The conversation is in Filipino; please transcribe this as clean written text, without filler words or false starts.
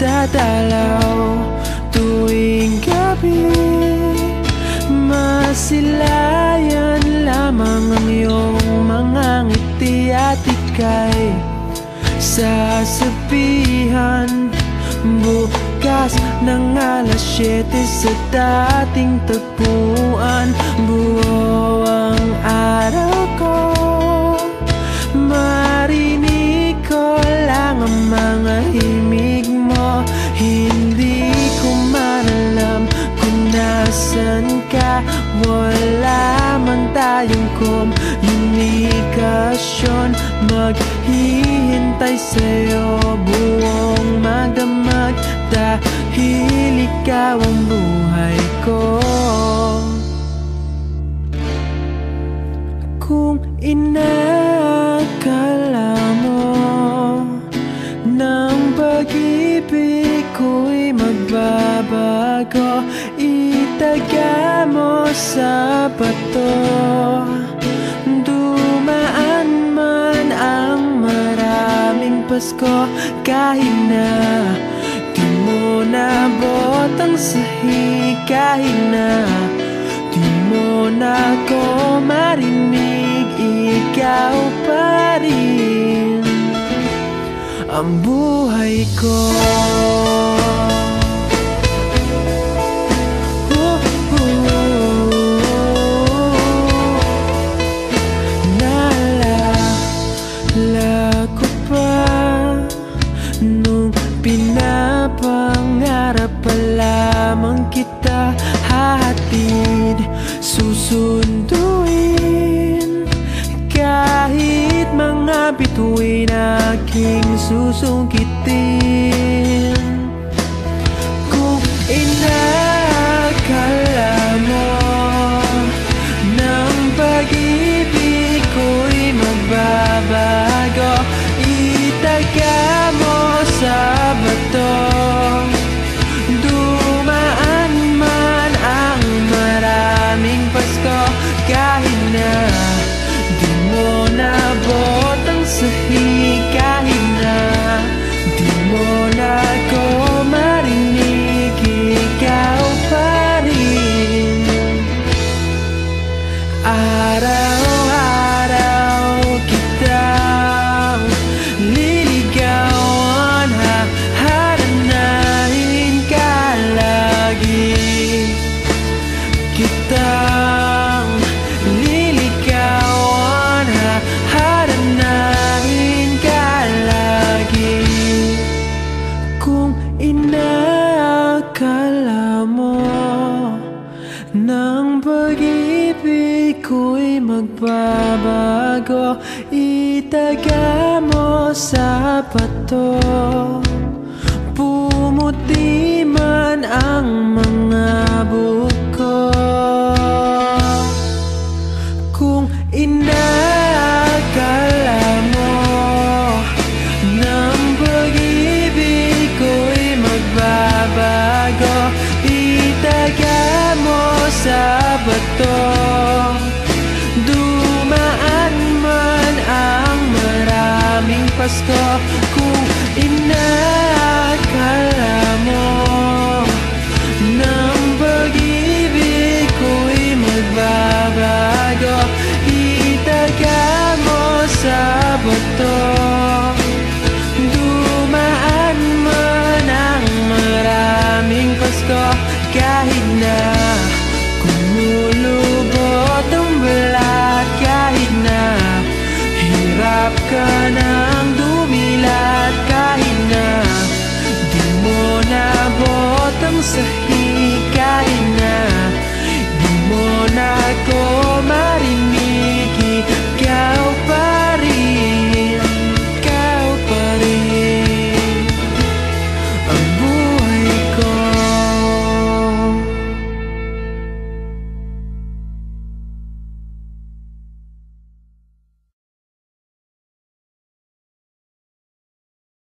dadalaw tuwing gabi. Masilayan lamang ang iyong mga ngiti at ika'y sasabihan bukas ng alas 7 sa dating tagpuan. Buo ang araw ko, marinig ko lang ang mga himig mo. Hindi ko man alam kung nasan ka, wala man tayong komunikasyon. Maghihintay sa'yo buong magdamag, dahil ikaw ang buhay ko. Kung inakala mo ng pag-ibig ko'y magbabago, itaga mo sa bato. Dumaan man ang maraming Pasko, kahit na di mo nabot ang sahig, kahit na di mo na ko marinig, ikaw pa rin ang buhay ko. Naalala ko pa nung pinapangarap pa lamang kita, hatid susunduin kahit mga bituin aking susungkitin. Kung inakala mo ng pag-ibig ko'y magbabago, itaga mo sa bato. Dumaan man ang maraming Pasko, kahit na di mo nabot ang sahig, kahit na di mo na ko marinig, ikaw pa rin. Araw-araw kitang liligawan, haharanahin ka lagi. Kitang liligawan, haharanahin ka lagi. Kung inakala mo ng pag-ibig ko'y magbabago, itaga mo sa bato. Pumuti man ang mga buko. Kung inakala mo ng pag-ibig ko'y magbabago, itaga mo sa bato. Dumaan man ang maraming Pasko, kung